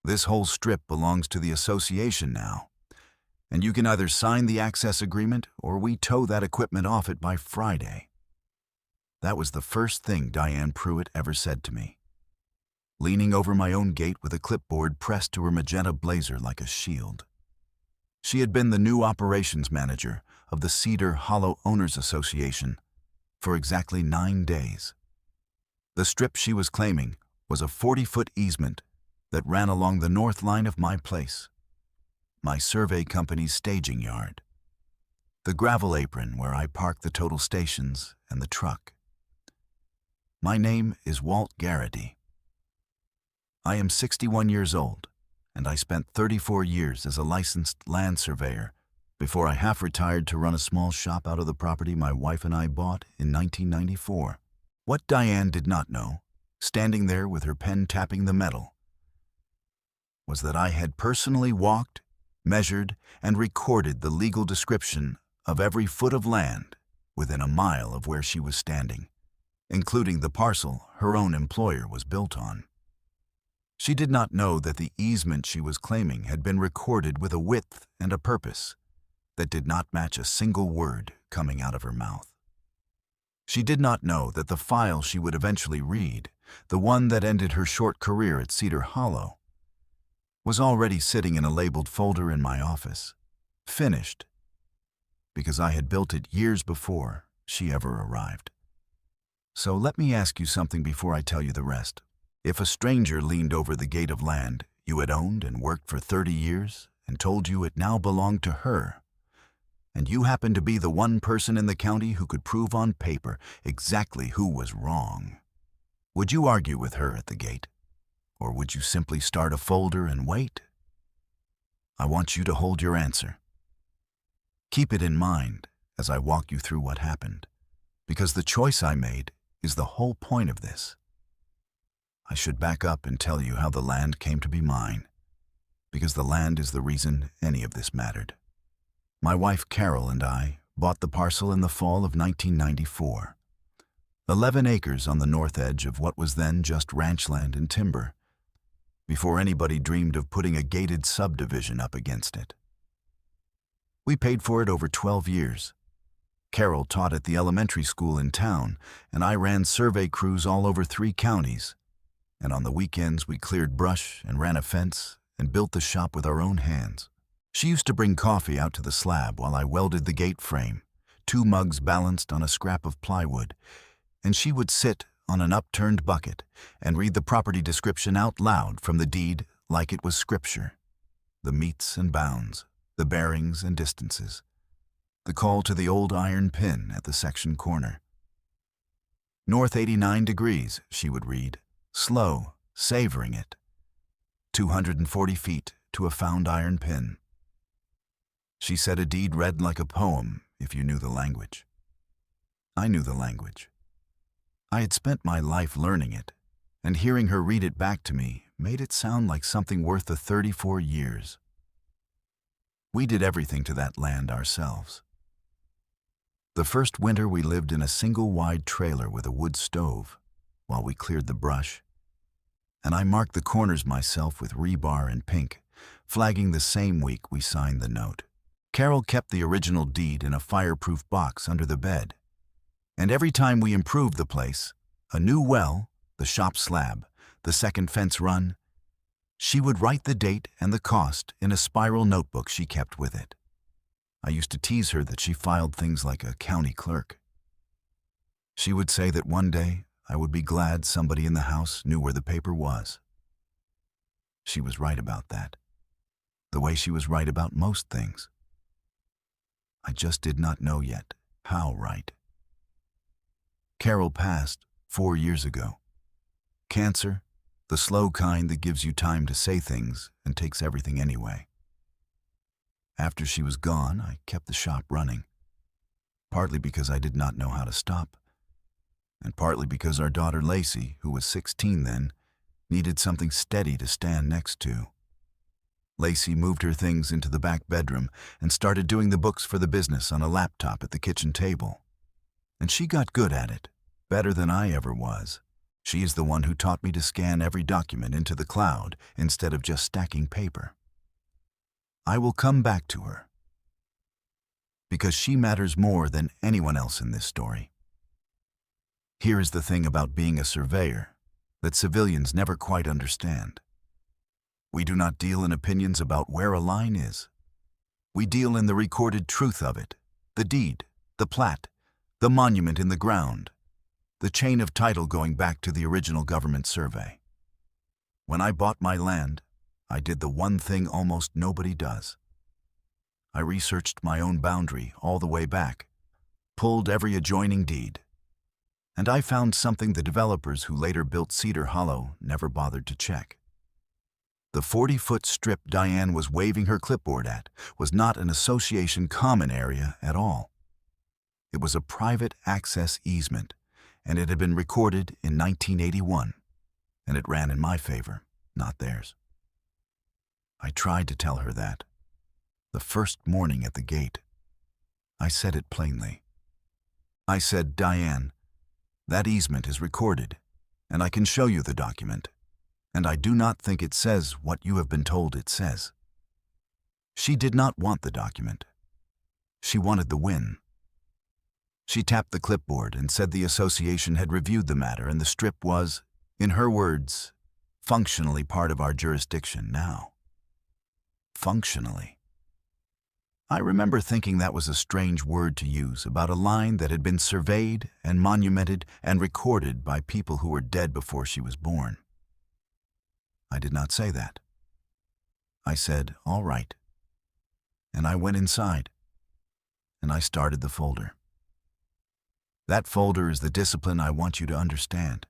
This whole strip belongs to the association now, and you can either sign the access agreement or we tow that equipment off it by Friday." That was the first thing Diane Pruitt ever said to me, leaning over my own gate with a clipboard pressed to her magenta blazer like a shield. She had been the new operations manager of the Cedar Hollow Owners Association for exactly 9 days. The strip she was claiming was a 40-foot easement that ran along the north line of my place, my survey company's staging yard, the gravel apron where I parked the total stations and the truck. My name is Walt Garrity. I am 61 years old, and I spent 34 years as a licensed land surveyor before I half-retired to run a small shop out of the property my wife and I bought in 1994. What Diane did not know, standing there with her pen tapping the metal, was that I had personally walked, measured, and recorded the legal description of every foot of land within a mile of where she was standing, including the parcel her own employer was built on. She did not know that the easement she was claiming had been recorded with a width and a purpose that did not match a single word coming out of her mouth. She did not know that the file she would eventually read, the one that ended her short career at Cedar Hollow, was already sitting in a labeled folder in my office, finished, because I had built it years before she ever arrived. So let me ask you something before I tell you the rest. If a stranger leaned over the gate of land you had owned and worked for 30 years and told you it now belonged to her, and you happened to be the one person in the county who could prove on paper exactly who was wrong, would you argue with her at the gate? Or would you simply start a folder and wait? I want you to hold your answer. Keep it in mind as I walk you through what happened, because the choice I made is the whole point of this. I should back up and tell you how the land came to be mine, because the land is the reason any of this mattered. My wife Carol and I bought the parcel in the fall of 1994. 11 acres on the north edge of what was then just ranch land and timber, before anybody dreamed of putting a gated subdivision up against it. We paid for it over 12 years. Carol taught at the elementary school in town, and I ran survey crews all over 3 counties. And on the weekends we cleared brush and ran a fence and built the shop with our own hands. She used to bring coffee out to the slab while I welded the gate frame, 2 mugs balanced on a scrap of plywood, and she would sit on an upturned bucket and read the property description out loud from the deed like it was scripture. The meets and bounds, the bearings and distances, the call to the old iron pin at the section corner. North 89 degrees, she would read, slow, savoring it. 240 feet to a found iron pin. She said a deed read like a poem if you knew the language. I knew the language. I had spent my life learning it, and hearing her read it back to me made it sound like something worth the 34 years. We did everything to that land ourselves. The first winter we lived in a single wide trailer with a wood stove while we cleared the brush, and I marked the corners myself with rebar and pink, flagging the same week we signed the note. Carol kept the original deed in a fireproof box under the bed, and every time we improved the place, a new well, the shop slab, the second fence run, she would write the date and the cost in a spiral notebook she kept with it. I used to tease her that she filed things like a county clerk. She would say that one day I would be glad somebody in the house knew where the paper was. She was right about that, the way she was right about most things. I just did not know yet how right. Carol passed 4 years ago. Cancer, the slow kind that gives you time to say things and takes everything anyway. After she was gone, I kept the shop running, partly because I did not know how to stop, and partly because our daughter Lacey, who was 16 then, needed something steady to stand next to. Lacey moved her things into the back bedroom and started doing the books for the business on a laptop at the kitchen table. And she got good at it, better than I ever was. She is the one who taught me to scan every document into the cloud instead of just stacking paper. I will come back to her, because she matters more than anyone else in this story. Here is the thing about being a surveyor that civilians never quite understand. We do not deal in opinions about where a line is. We deal in the recorded truth of it, the deed, the plat, the monument in the ground, the chain of title going back to the original government survey. When I bought my land, I did the one thing almost nobody does. I researched my own boundary all the way back, pulled every adjoining deed, and I found something the developers who later built Cedar Hollow never bothered to check. The 40-foot strip Diane was waving her clipboard at was not an association common area at all. It was a private access easement, and it had been recorded in 1981, and it ran in my favor, not theirs. I tried to tell her that. The first morning at the gate, I said it plainly. I said, "Diane, that easement is recorded, and I can show you the document, and I do not think it says what you have been told it says." She did not want the document. She wanted the win. She tapped the clipboard and said the association had reviewed the matter and the strip was, in her words, functionally part of our jurisdiction now. Functionally. I remember thinking that was a strange word to use about a line that had been surveyed and monumented and recorded by people who were dead before she was born. I did not say that. I said, "All right." And I went inside, and I started the folder. That folder is the discipline I want you to understand,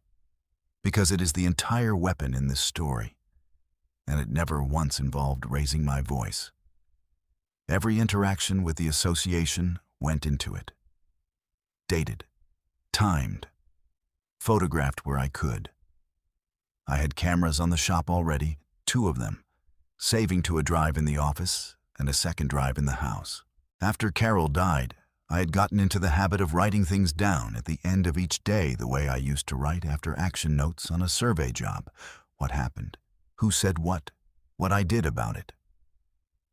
because it is the entire weapon in this story, and it never once involved raising my voice. Every interaction with the association went into it. Dated, timed, photographed where I could. I had cameras on the shop already, 2 of them, saving to a drive in the office and a second drive in the house. After Carol died, I had gotten into the habit of writing things down at the end of each day the way I used to write after action notes on a survey job. What happened, who said what I did about it.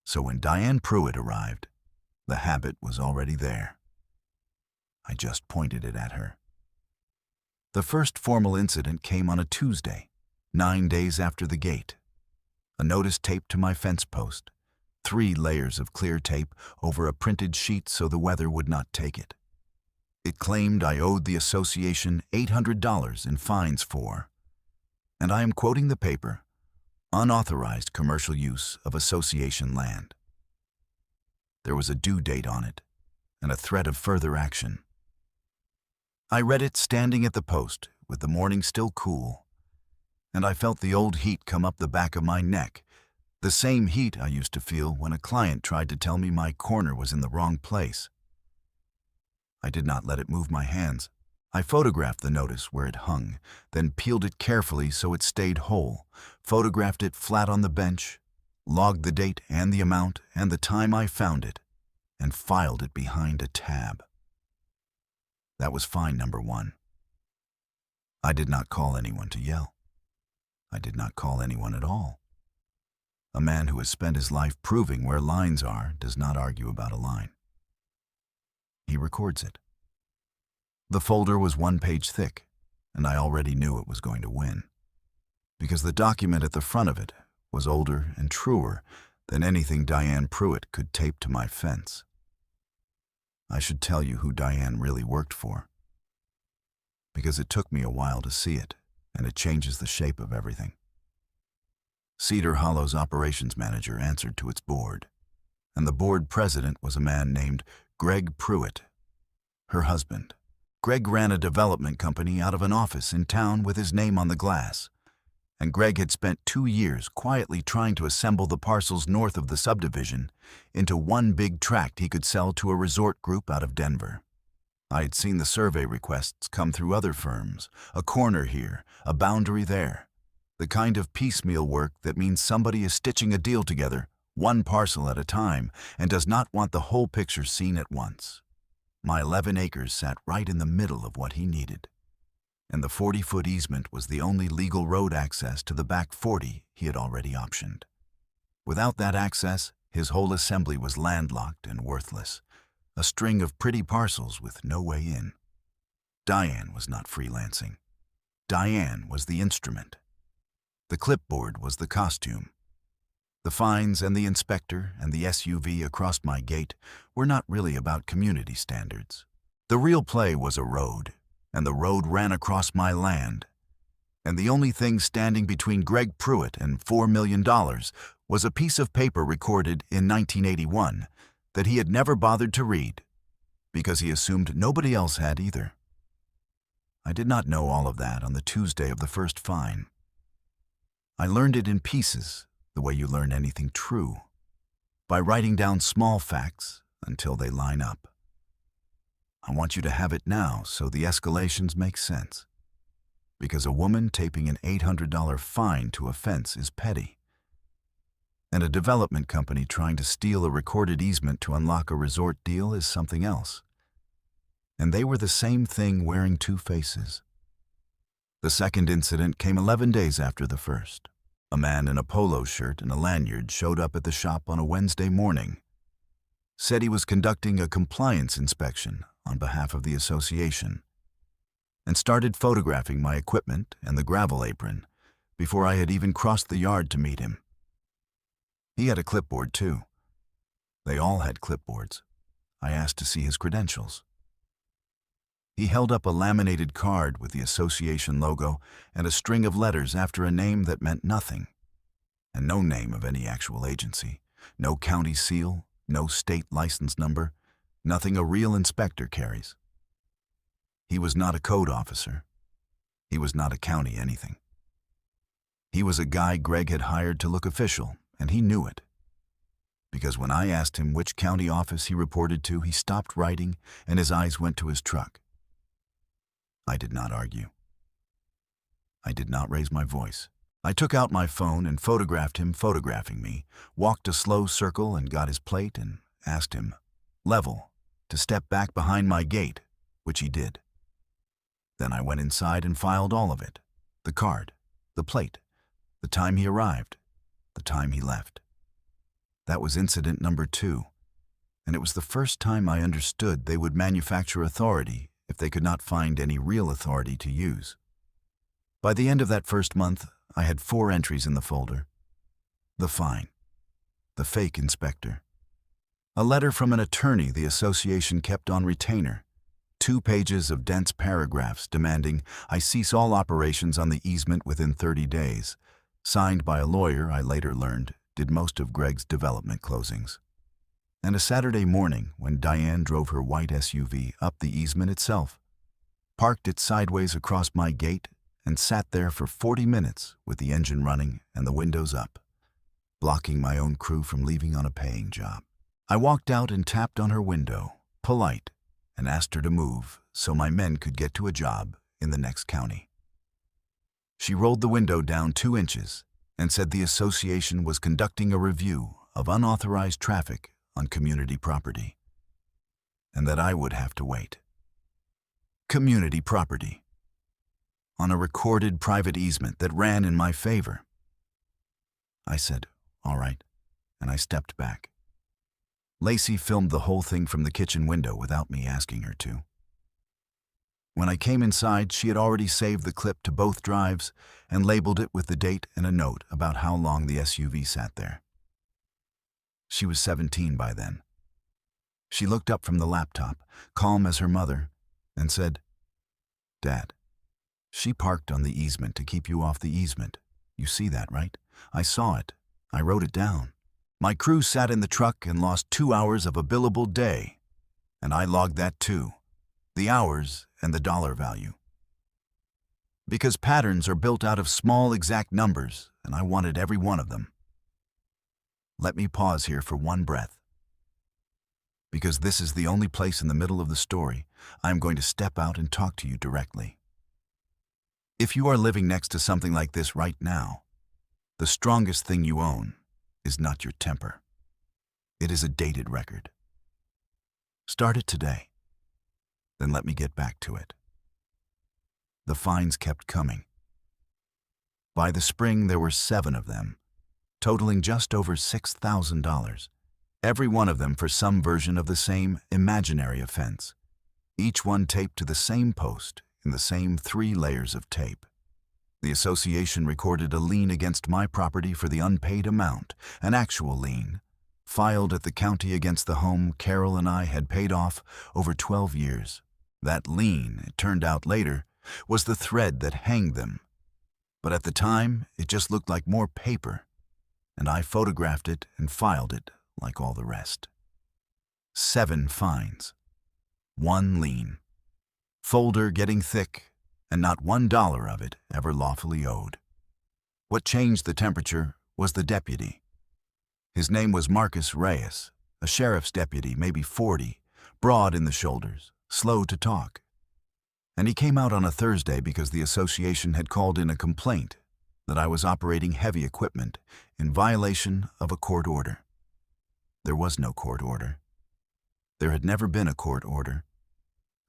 So when Diane Pruitt arrived, the habit was already there. I just pointed it at her. The first formal incident came on a Tuesday, 9 days after the gate. A notice taped to my fence post, 3 layers of clear tape over a printed sheet so the weather would not take it. It claimed I owed the association $800 in fines for, and I am quoting the paper, unauthorized commercial use of association land. There was a due date on it and a threat of further action. I read it standing at the post with the morning still cool, and I felt the old heat come up the back of my neck, the same heat I used to feel when a client tried to tell me my corner was in the wrong place. I did not let it move my hands. I photographed the notice where it hung, then peeled it carefully so it stayed whole, photographed it flat on the bench, logged the date and the amount and the time I found it, and filed it behind a tab. That was fine number 1. I did not call anyone to yell. I did not call anyone at all. A man who has spent his life proving where lines are does not argue about a line. He records it. The folder was 1 page thick, and I already knew it was going to win, because the document at the front of it was older and truer than anything Diane Pruitt could tape to my fence. I should tell you who Diane really worked for, because it took me a while to see it, and it changes the shape of everything. Cedar Hollow's operations manager answered to its board, and the board president was a man named Greg Pruitt, her husband. Greg ran a development company out of an office in town with his name on the glass, and Greg had spent 2 years quietly trying to assemble the parcels north of the subdivision into one big tract he could sell to a resort group out of Denver. I had seen the survey requests come through other firms, a corner here, a boundary there, the kind of piecemeal work that means somebody is stitching a deal together, 1 parcel at a time, and does not want the whole picture seen at once. My 11 acres sat right in the middle of what he needed. and the 40-foot easement was the only legal road access to the back 40 he had already optioned. Without that access, his whole assembly was landlocked and worthless, a string of pretty parcels with no way in. Diane was not freelancing. Diane was the instrument. The clipboard was the costume. The fines and the inspector and the SUV across my gate were not really about community standards. The real play was a road, and the road ran across my land. And the only thing standing between Greg Pruitt and $4 million was a piece of paper recorded in 1981 that he had never bothered to read, because he assumed nobody else had either. I did not know all of that on the Tuesday of the first fine. I learned it in pieces, the way you learn anything true, by writing down small facts until they line up. I want you to have it now so the escalations make sense. Because a woman taping an $800 fine to a fence is petty. And a development company trying to steal a recorded easement to unlock a resort deal is something else. And they were the same thing wearing two faces. The second incident came 11 days after the first. A man in a polo shirt and a lanyard showed up at the shop on a Wednesday morning, said he was conducting a compliance inspection on behalf of the association, and started photographing my equipment and the gravel apron before I had even crossed the yard to meet him. He had a clipboard too. They all had clipboards. I asked to see his credentials. He held up a laminated card with the association logo and a string of letters after a name that meant nothing, and no name of any actual agency, no county seal, no state license number, nothing a real inspector carries. He was not a code officer. He was not a county anything. He was a guy Greg had hired to look official, and he knew it. Because when I asked him which county office he reported to, he stopped writing and his eyes went to his truck. I did not argue. I did not raise my voice. I took out my phone and photographed him photographing me, walked a slow circle and got his plate and asked him, level, to step back behind my gate, which he did. Then I went inside and filed all of it, the card, the plate, the time he arrived, the time he left. That was incident number 2, and it was the first time I understood they would manufacture authority if they could not find any real authority to use. By the end of that first month, I had 4 entries in the folder. The fine, the fake inspector, a letter from an attorney the association kept on retainer, 2 pages of dense paragraphs demanding I cease all operations on the easement within 30 days, signed by a lawyer I later learned did most of Greg's development closings. And a Saturday morning when Diane drove her white SUV up the easement itself, parked it sideways across my gate, and sat there for 40 minutes with the engine running and the windows up, blocking my own crew from leaving on a paying job. I walked out and tapped on her window, polite, and asked her to move so my men could get to a job in the next county. She rolled the window down 2 inches and said the association was conducting a review of unauthorized traffic on community property, and that I would have to wait. Community property. On a recorded private easement that ran in my favor. I said, all right, and I stepped back. Lacey filmed the whole thing from the kitchen window without me asking her to. When I came inside, she had already saved the clip to both drives and labeled it with the date and a note about how long the SUV sat there. She was 17 by then. She looked up from the laptop, calm as her mother, and said, Dad, she parked on the easement to keep you off the easement. You see that, right? I saw it. I wrote it down. My crew sat in the truck and lost 2 hours of a billable day, and I logged that too, the hours and the dollar value. Because patterns are built out of small exact numbers, and I wanted every one of them. Let me pause here for one breath. Because this is the only place in the middle of the story, I am going to step out and talk to you directly. If you are living next to something like this right now, the strongest thing you own is not your temper. It is a dated record. Start it today. Then let me get back to it. The fines kept coming. By the spring, there were 7 of them, totaling just over $6,000. Every one of them for some version of the same imaginary offense. Each one taped to the same post in the same 3 layers of tape. The association recorded a lien against my property for the unpaid amount, an actual lien, filed at the county against the home Carol and I had paid off over 12 years. That lien, it turned out later, was the thread that hanged them. But at the time, it just looked like more paper, and I photographed it and filed it like all the rest. 7 fines. 1 lien. Folder getting thick, and not $1 of it ever lawfully owed. What changed the temperature was the deputy. His name was Marcus Reyes, a sheriff's deputy, maybe 40, broad in the shoulders, slow to talk. And he came out on a Thursday because the association had called in a complaint that I was operating heavy equipment in violation of a court order. There was no court order. There had never been a court order.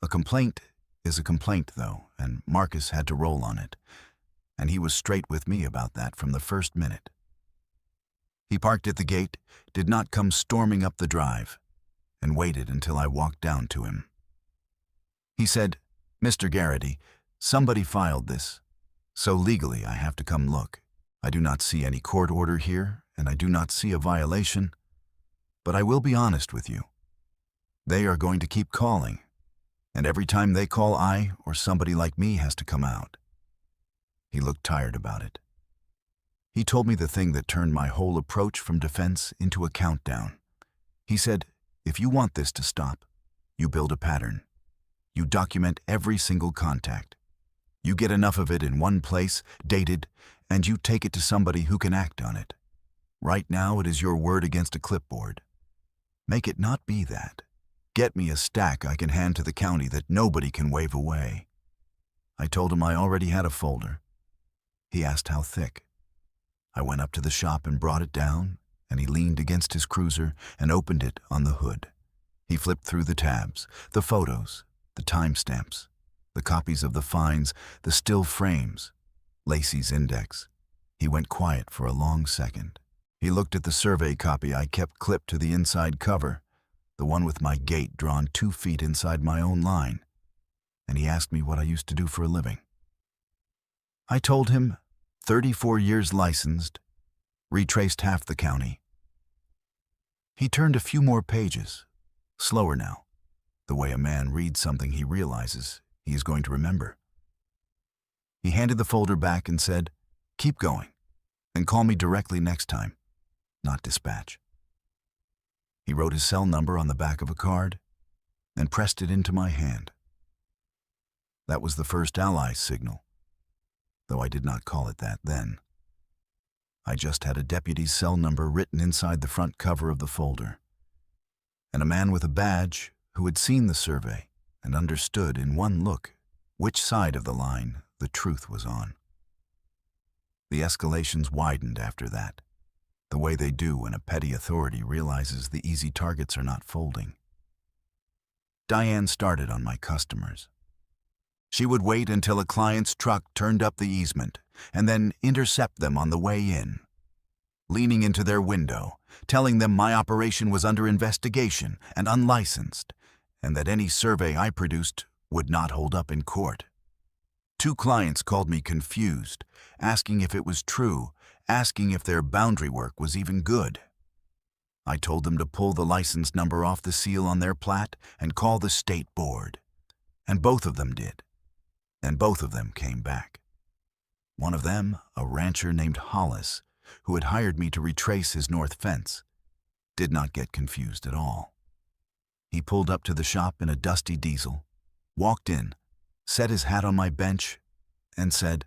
A complaint is a complaint, though, and Marcus had to roll on it, and he was straight with me about that from the first minute. He parked at the gate, did not come storming up the drive, and waited until I walked down to him. He said, "Mr. Garrity, somebody filed this, so legally I have to come look. I do not see any court order here, and I do not see a violation, but I will be honest with you. They are going to keep calling, and every time they call, I or somebody like me has to come out." He looked tired about it. He told me the thing that turned my whole approach from defense into a countdown. He said, "If you want this to stop, you build a pattern. You document every single contact. You get enough of it in one place, dated, and you take it to somebody who can act on it. Right now, it is your word against a clipboard. Make it not be that. Get me a stack I can hand to the county that nobody can wave away." I told him I already had a folder. He asked how thick. I went up to the shop and brought it down, and he leaned against his cruiser and opened it on the hood. He flipped through the tabs, the photos, the timestamps, the copies of the fines, the still frames, Lacey's index. He went quiet for a long second. He looked at the survey copy I kept clipped to the inside cover, the one with my gate drawn 2 feet inside my own line, and he asked me what I used to do for a living. I told him 34 years licensed, retraced half the county. He turned a few more pages, slower now, the way a man reads something he realizes he is going to remember. He handed the folder back and said, "Keep going, and call me directly next time, not dispatch." He wrote his cell number on the back of a card and pressed it into my hand. That was the first ally signal, though I did not call it that then. I just had a deputy's cell number written inside the front cover of the folder, and a man with a badge who had seen the survey and understood in one look which side of the line the truth was on. The escalations widened after that, the way they do when a petty authority realizes the easy targets are not folding. Diane started on my customers. She would wait until a client's truck turned up the easement and then intercept them on the way in, leaning into their window, telling them my operation was under investigation and unlicensed, and that any survey I produced would not hold up in court. 2 clients called me confused, asking if it was true, asking if their boundary work was even good. I told them to pull the license number off the seal on their plat and call the state board, and both of them did. And both of them came back. One of them, a rancher named Hollis, who had hired me to retrace his north fence, did not get confused at all. He pulled up to the shop in a dusty diesel, walked in, set his hat on my bench, and said,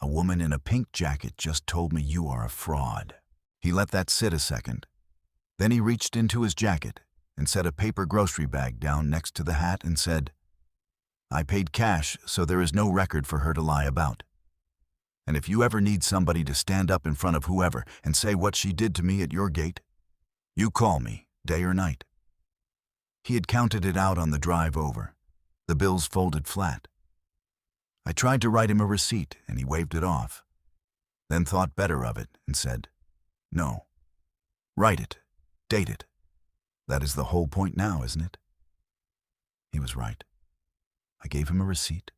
"A woman in a pink jacket just told me you are a fraud." He let that sit a second. Then he reached into his jacket and set a paper grocery bag down next to the hat and said, "I paid cash, so there is no record for her to lie about. And if you ever need somebody to stand up in front of whoever and say what she did to me at your gate, you call me, day or night." He had counted it out on the drive over, the bills folded flat. I tried to write him a receipt, and he waved it off, then thought better of it and said, "No. Write it. Date it. That is the whole point now, isn't it?" He was right. I gave him a receipt,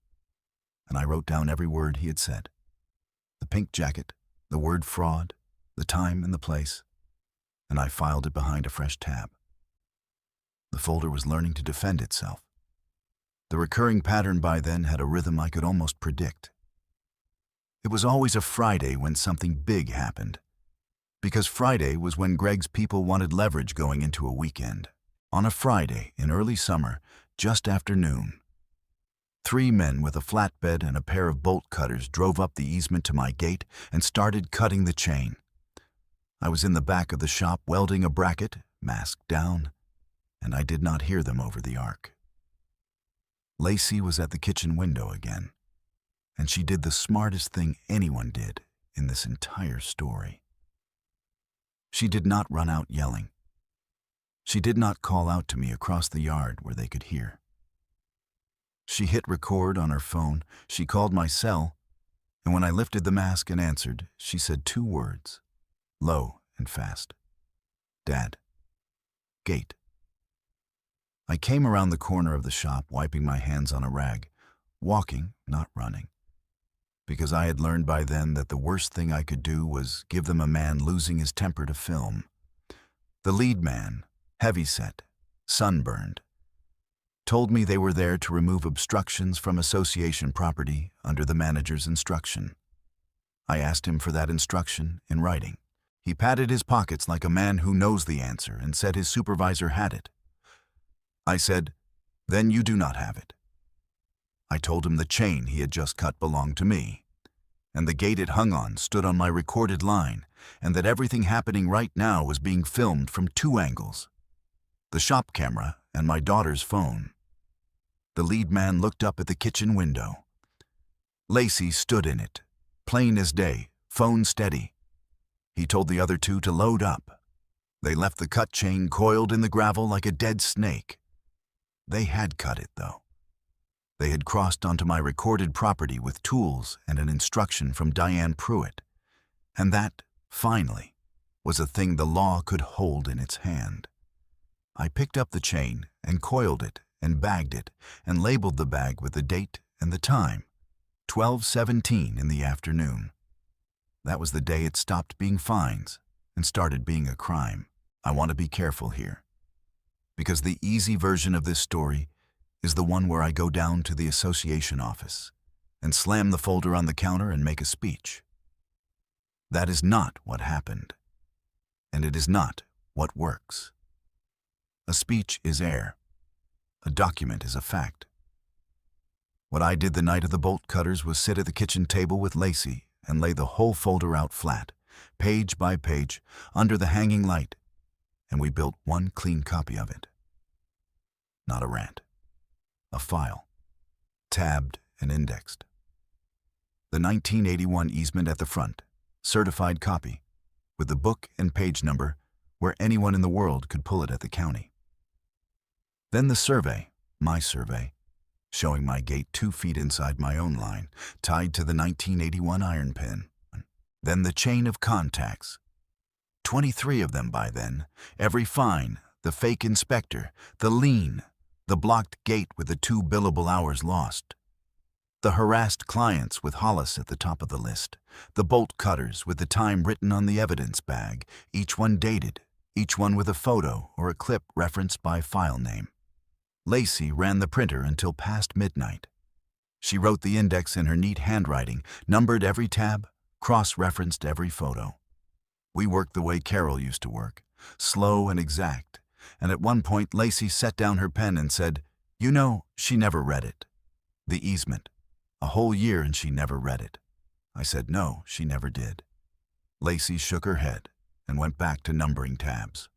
and I wrote down every word he had said. The pink jacket, the word fraud, the time and the place, and I filed it behind a fresh tab. The folder was learning to defend itself. The recurring pattern by then had a rhythm I could almost predict. It was always a Friday when something big happened, because Friday was when Greg's people wanted leverage going into a weekend. On a Friday in early summer, just after noon, 3 men with a flatbed and a pair of bolt cutters drove up the easement to my gate and started cutting the chain. I was in the back of the shop welding a bracket, mask down, and I did not hear them over the arc. Lacey was at the kitchen window again, and she did the smartest thing anyone did in this entire story. She did not run out yelling. She did not call out to me across the yard where they could hear. She hit record on her phone, she called my cell, and when I lifted the mask and answered, she said 2 words, low and fast. "Dad. Gate." I came around the corner of the shop, wiping my hands on a rag, walking, not running, because I had learned by then that the worst thing I could do was give them a man losing his temper to film. The lead man, heavyset, sunburned, told me they were there to remove obstructions from association property under the manager's instruction. I asked him for that instruction in writing. He patted his pockets like a man who knows the answer and said his supervisor had it. I said, "Then you do not have it." I told him the chain he had just cut belonged to me, and the gate it hung on stood on my recorded line, and that everything happening right now was being filmed from 2 angles, the shop camera and my daughter's phone. The lead man looked up at the kitchen window. Lacey stood in it, plain as day, phone steady. He told the other 2 to load up. They left the cut chain coiled in the gravel like a dead snake. They had cut it, though. They had crossed onto my recorded property with tools and an instruction from Diane Pruitt, and that, finally, was a thing the law could hold in its hand. I picked up the chain and coiled it and bagged it and labeled the bag with the date and the time, 12:17 in the afternoon. That was the day it stopped being fines and started being a crime. I want to be careful here, because the easy version of this story is the one where I go down to the association office and slam the folder on the counter and make a speech. That is not what happened, and it is not what works. A speech is air. A document is a fact. What I did the night of the bolt cutters was sit at the kitchen table with Lacey and lay the whole folder out flat, page by page, under the hanging light, and we built one clean copy of it. Not a rant. A file, tabbed and indexed. The 1981 easement at the front, certified copy, with the book and page number where anyone in the world could pull it at the county. Then the survey, my survey, showing my gate 2 feet inside my own line, tied to the 1981 iron pin. Then the chain of contacts. 23 of them by then, every fine, the fake inspector, the lien, the blocked gate with the 2 billable hours lost, the harassed clients with Hollis at the top of the list, the bolt cutters with the time written on the evidence bag, each one dated, each one with a photo or a clip referenced by file name. Lacey ran the printer until past midnight. She wrote the index in her neat handwriting, numbered every tab, cross-referenced every photo. We worked the way Carol used to work, slow and exact, and at one point Lacey set down her pen and said, "You know, she never read it. The easement. A whole year and she never read it." I said, "No, she never did." Lacey shook her head and went back to numbering tabs.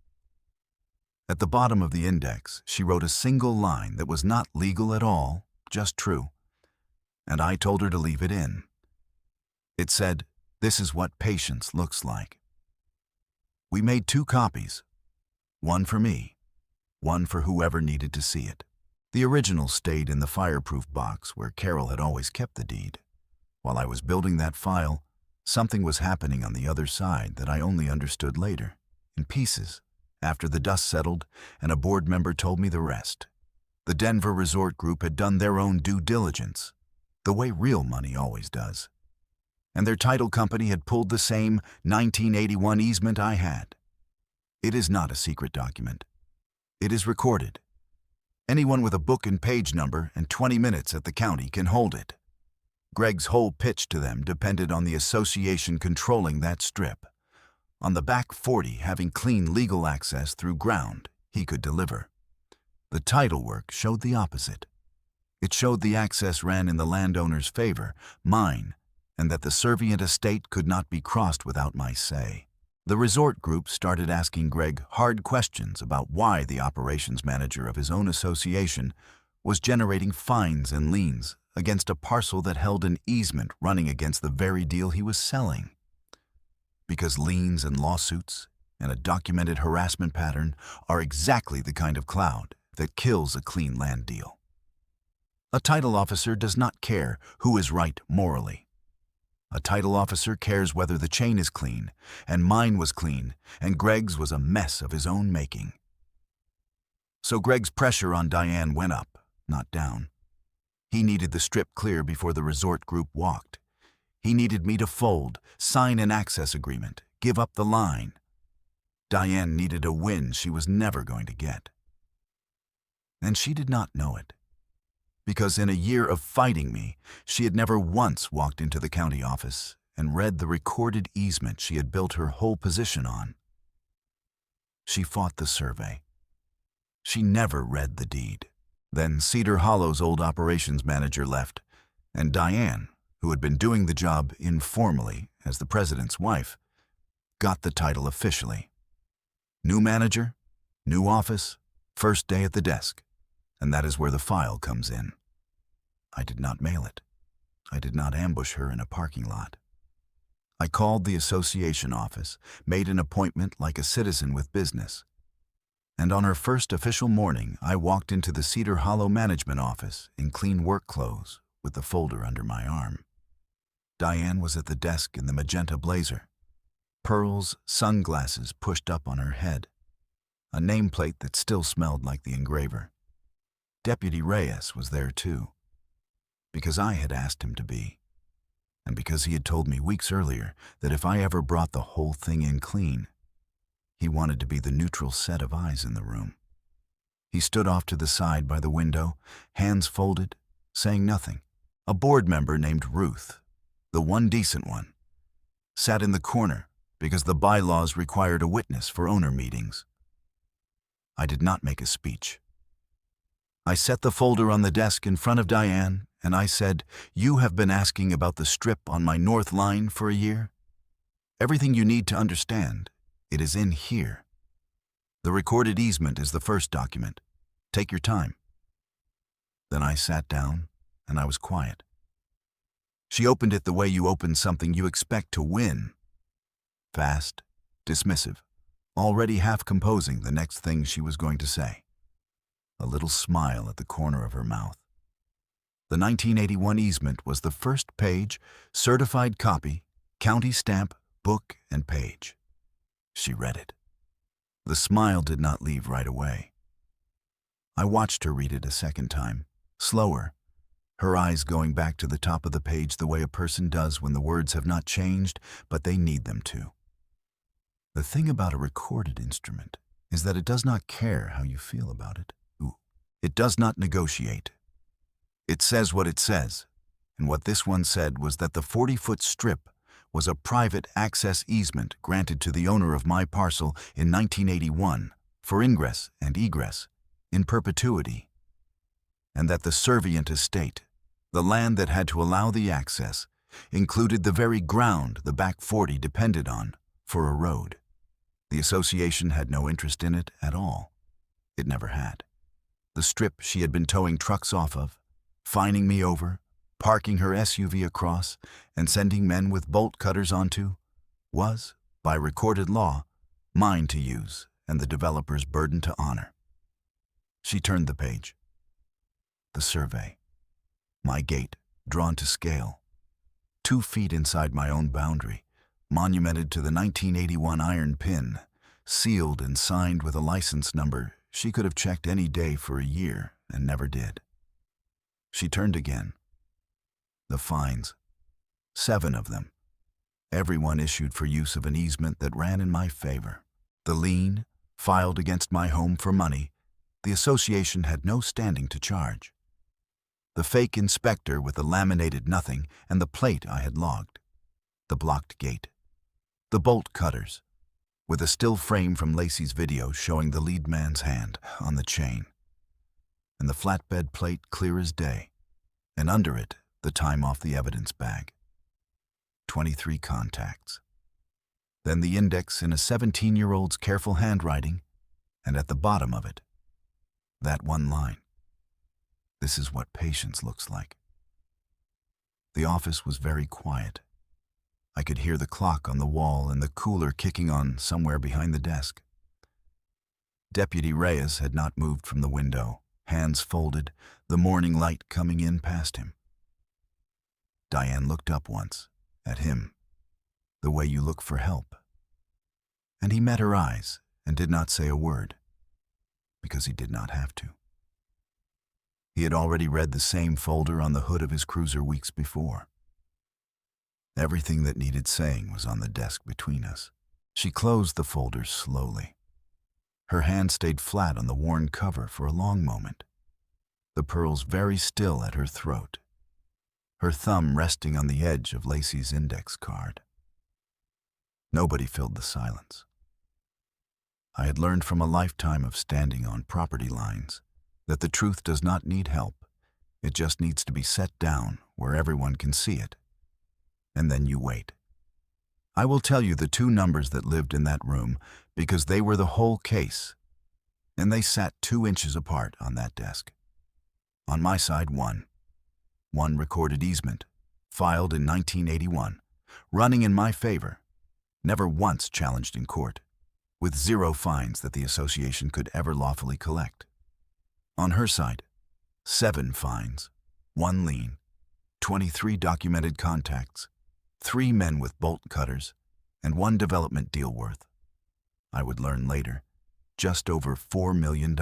At the bottom of the index, she wrote a single line that was not legal at all, just true, and I told her to leave it in. It said, "This is what patience looks like." We made 2 copies, one for me, one for whoever needed to see it. The original stayed in the fireproof box where Carol had always kept the deed. While I was building that file, something was happening on the other side that I only understood later, in pieces, after the dust settled and a board member told me the rest. The Denver Resort Group had done their own due diligence, the way real money always does. And their title company had pulled the same 1981 easement I had. It is not a secret document. It is recorded. Anyone with a book and page number and 20 minutes at the county can hold it. Greg's whole pitch to them depended on the association controlling that strip, on the back 40 having clean legal access through ground he could deliver. The title work showed the opposite. It showed the access ran in the landowner's favor, mine, and that the servient estate could not be crossed without my say. The resort group started asking Greg hard questions about why the operations manager of his own association was generating fines and liens against a parcel that held an easement running against the very deal he was selling. Because liens and lawsuits and a documented harassment pattern are exactly the kind of cloud that kills a clean land deal. A title officer does not care who is right morally. A title officer cares whether the chain is clean, and mine was clean, and Greg's was a mess of his own making. So Greg's pressure on Diane went up, not down. He needed the strip clear before the resort group walked. He needed me to fold, sign an access agreement, give up the line. Diane needed a win she was never going to get. And she did not know it. Because in a year of fighting me, she had never once walked into the county office and read the recorded easement she had built her whole position on. She fought the survey. She never read the deed. Then Cedar Hollow's old operations manager left, and Diane, who had been doing the job informally as the president's wife, got the title officially. New manager, new office, first day at the desk. And that is where the file comes in. I did not mail it. I did not ambush her in a parking lot. I called the association office, made an appointment like a citizen with business. And on her first official morning, I walked into the Cedar Hollow management office in clean work clothes with the folder under my arm. Diane was at the desk in the magenta blazer, pearls, sunglasses pushed up on her head, a nameplate that still smelled like the engraver. Deputy Reyes was there too, because I had asked him to be, and because he had told me weeks earlier that if I ever brought the whole thing in clean, he wanted to be the neutral set of eyes in the room. He stood off to the side by the window, hands folded, saying nothing. A board member named Ruth, the one decent one, sat in the corner because the bylaws required a witness for owner meetings. I did not make a speech. I set the folder on the desk in front of Diane, and I said, "You have been asking about the strip on my north line for a year. Everything you need to understand, it is in here. The recorded easement is the first document. Take your time." Then I sat down, and I was quiet. She opened it the way you open something you expect to win. Fast, dismissive, already half composing the next thing she was going to say. A little smile at the corner of her mouth. The 1981 easement was the first page, certified copy, county stamp, book, and page. She read it. The smile did not leave right away. I watched her read it a second time, slower, her eyes going back to the top of the page the way a person does when the words have not changed, but they need them to. The thing about a recorded instrument is that it does not care how you feel about it. It does not negotiate. It says what it says, and what this one said was that the 40-foot strip was a private access easement granted to the owner of my parcel in 1981 for ingress and egress in perpetuity, and that the servient estate, the land that had to allow the access, included the very ground the back 40 depended on for a road. The association had no interest in it at all. It never had. The strip she had been towing trucks off of, fining me over, parking her SUV across, and sending men with bolt cutters onto, was, by recorded law, mine to use and the developer's burden to honor. She turned the page. the survey. My gate, drawn to scale. 2 feet inside my own boundary, monumented to the 1981 iron pin, sealed and signed with a license number she could have checked any day for a year and never did. She turned again. The fines. 7 of them. Everyone issued for use of an easement that ran in my favor. The lien, filed against my home for money, the association had no standing to charge. The fake inspector with the laminated nothing and the plate I had logged. The blocked gate. The bolt cutters, with a still frame from Lacey's video showing the lead man's hand on the chain. And the flatbed plate clear as day, and under it, the time off the evidence bag. 23 contacts. Then the index in a 17-year-old's careful handwriting, and at the bottom of it, that one line. This is what patience looks like. The office was very quiet. I could hear the clock on the wall and the cooler kicking on somewhere behind the desk. Deputy Reyes had not moved from the window, hands folded, the morning light coming in past him. Diane looked up once, at him, the way you look for help. And he met her eyes and did not say a word, because he did not have to. He had already read the same folder on the hood of his cruiser weeks before. Everything that needed saying was on the desk between us. She closed the folder slowly. Her hand stayed flat on the worn cover for a long moment, the pearls very still at her throat, her thumb resting on the edge of Lacey's index card. Nobody filled the silence. I had learned from a lifetime of standing on property lines that the truth does not need help. It just needs to be set down where everyone can see it. And then you wait. I will tell you the 2 numbers that lived in that room because they were the whole case, and they sat 2 inches apart on that desk. On my side, one recorded easement, filed in 1981, running in my favor, never once challenged in court, with 0 fines that the association could ever lawfully collect. On her side, 7 fines, 1 lien, 23 documented contacts, 3 men with bolt cutters, and 1 development deal worth, I would learn later, just over $4 million.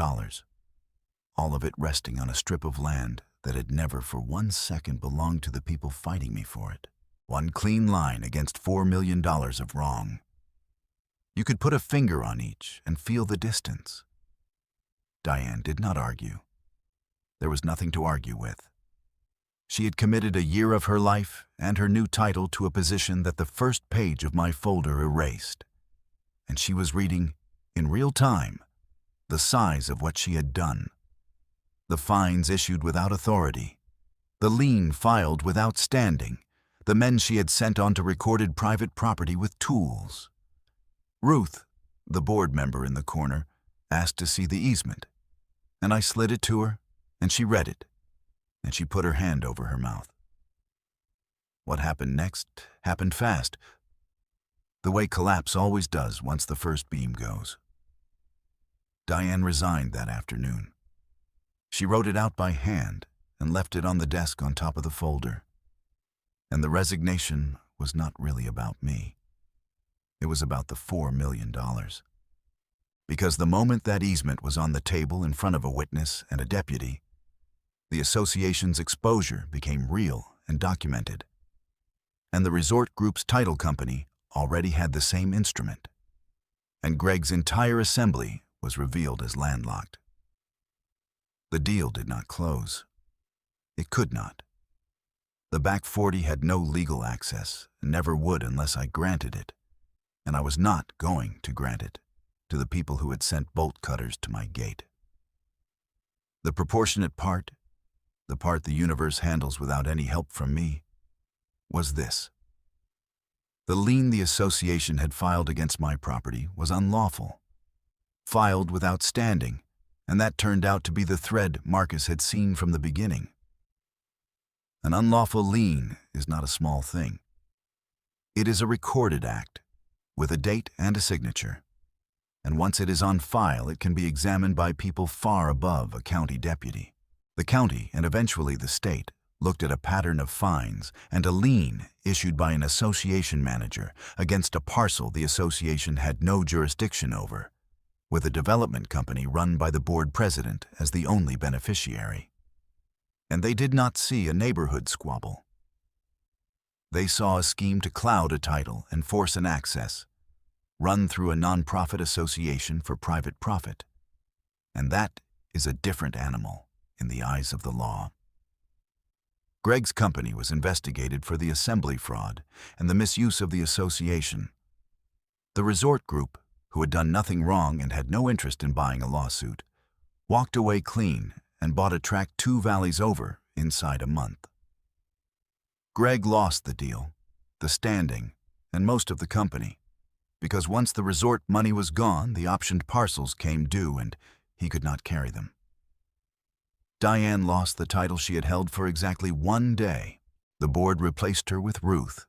All of it resting on a strip of land that had never for 1 second belonged to the people fighting me for it. 1 clean line against $4 million of wrong. You could put a finger on each and feel the distance. Diane did not argue. There was nothing to argue with. She had committed a year of her life and her new title to a position that the first page of my folder erased. And she was reading, in real time, the size of what she had done. The fines issued without authority, the lien filed without standing, the men she had sent onto recorded private property with tools. Ruth, the board member in the corner, asked to see the easement, and I slid it to her, and she read it, and she put her hand over her mouth. What happened next happened fast, the way collapse always does once the first beam goes. Diane resigned that afternoon. She wrote it out by hand and left it on the desk on top of the folder. And the resignation was not really about me. It was about the $4 million. Because the moment that easement was on the table in front of a witness and a deputy, the association's exposure became real and documented. And the resort group's title company already had the same instrument. And Greg's entire assembly was revealed as landlocked. The deal did not close. It could not. The back 40 had no legal access and never would unless I granted it. And I was not going to grant it to the people who had sent bolt cutters to my gate. The proportionate part, the part the universe handles without any help from me, was this. The lien the association had filed against my property was unlawful, filed without standing, and that turned out to be the thread Marcus had seen from the beginning. An unlawful lien is not a small thing. It is a recorded act, with a date and a signature, and once it is on file, it can be examined by people far above a county deputy. The county, and eventually the state, looked at a pattern of fines and a lien issued by an association manager against a parcel the association had no jurisdiction over, with a development company run by the board president as the only beneficiary. And they did not see a neighborhood squabble. They saw a scheme to cloud a title and force an access, run through a nonprofit association for private profit. And that is a different animal in the eyes of the law. Greg's company was investigated for the assembly fraud and the misuse of the association. The resort group, who had done nothing wrong and had no interest in buying a lawsuit, walked away clean and bought a tract 2 valleys over inside a month. Greg lost the deal, the standing, and most of the company, because once the resort money was gone, the optioned parcels came due and he could not carry them. Diane lost the title she had held for exactly 1 day. The board replaced her with Ruth,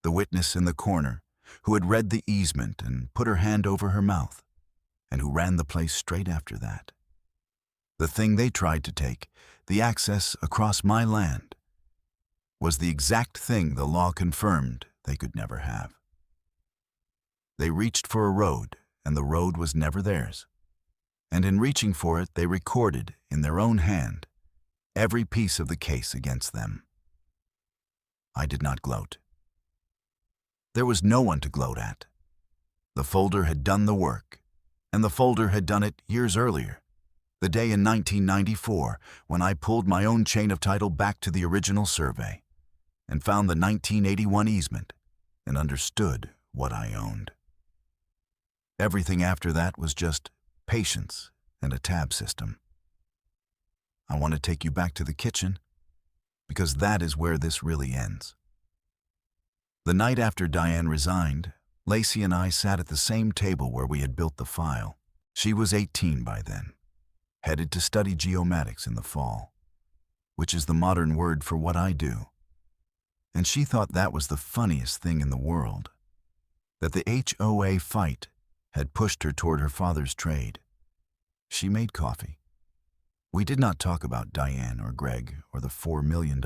the witness in the corner, who had read the easement and put her hand over her mouth, and who ran the place straight after that. The thing they tried to take, the access across my land, was the exact thing the law confirmed they could never have. They reached for a road, and the road was never theirs. And in reaching for it, they recorded, in their own hand, every piece of the case against them. I did not gloat. There was no one to gloat at. The folder had done the work, and the folder had done it years earlier, the day in 1994 when I pulled my own chain of title back to the original survey and found the 1981 easement and understood what I owned. Everything after that was just patience and a tab system. I want to take you back to the kitchen, because that is where this really ends. The night after Diane resigned, Lacey and I sat at the same table where we had built the file. She was 18 by then, headed to study geomatics in the fall, which is the modern word for what I do. And she thought that was the funniest thing in the world, that the HOA fight had pushed her toward her father's trade. She made coffee. We did not talk about Diane or Greg or the $4 million.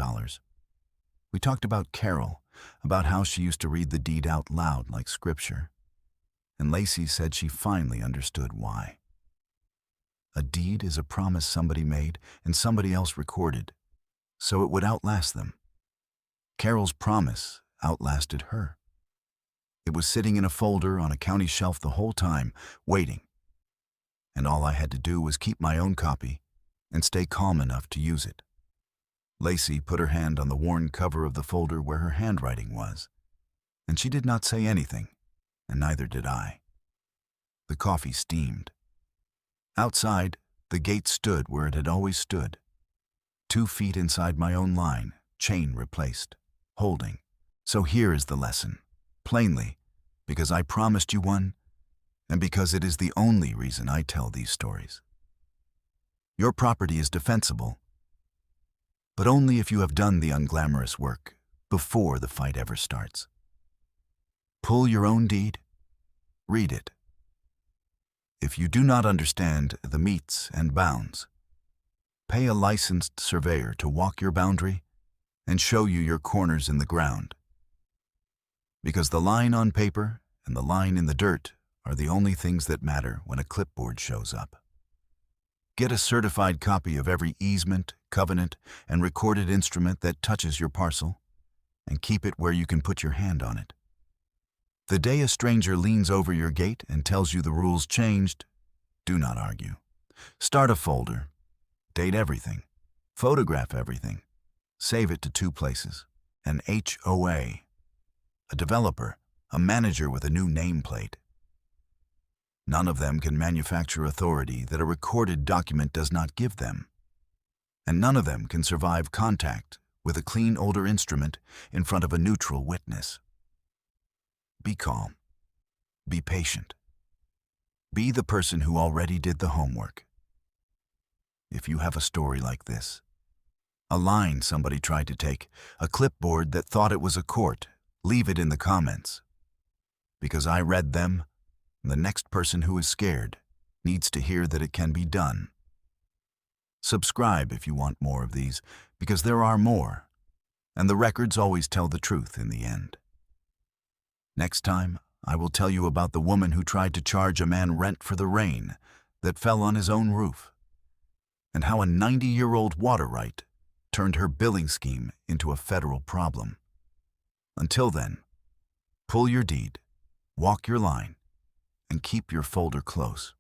We talked about Carol, about how she used to read the deed out loud like scripture. And Lacey said she finally understood why. A deed is a promise somebody made and somebody else recorded, so it would outlast them. Carol's promise outlasted her. It was sitting in a folder on a county shelf the whole time, waiting. And all I had to do was keep my own copy and stay calm enough to use it. Lacey put her hand on the worn cover of the folder where her handwriting was, and she did not say anything, and neither did I. The coffee steamed. Outside, the gate stood where it had always stood, 2 feet inside my own line, chain replaced, holding. So here is the lesson. Plainly, because I promised you one, and because it is the only reason I tell these stories. Your property is defensible, but only if you have done the unglamorous work before the fight ever starts. Pull your own deed, read it. If you do not understand the metes and bounds, pay a licensed surveyor to walk your boundary and show you your corners in the ground. Because the line on paper and the line in the dirt are the only things that matter when a clipboard shows up. Get a certified copy of every easement, covenant, and recorded instrument that touches your parcel, and keep it where you can put your hand on it. The day a stranger leans over your gate and tells you the rules changed, do not argue. Start a folder, date everything, photograph everything, save it to 2 places, an HOA, a developer, a manager with a new nameplate. None of them can manufacture authority that a recorded document does not give them. And none of them can survive contact with a clean older instrument in front of a neutral witness. Be calm. Be patient. Be the person who already did the homework. If you have a story like this, a line somebody tried to take, a clipboard that thought it was a court, leave it in the comments. Because I read them, and the next person who is scared needs to hear that it can be done. Subscribe if you want more of these, because there are more, and the records always tell the truth in the end. Next time, I will tell you about the woman who tried to charge a man rent for the rain that fell on his own roof, and how a 90-year-old water right turned her billing scheme into a federal problem. Until then, pull your deed, walk your line, and keep your folder close.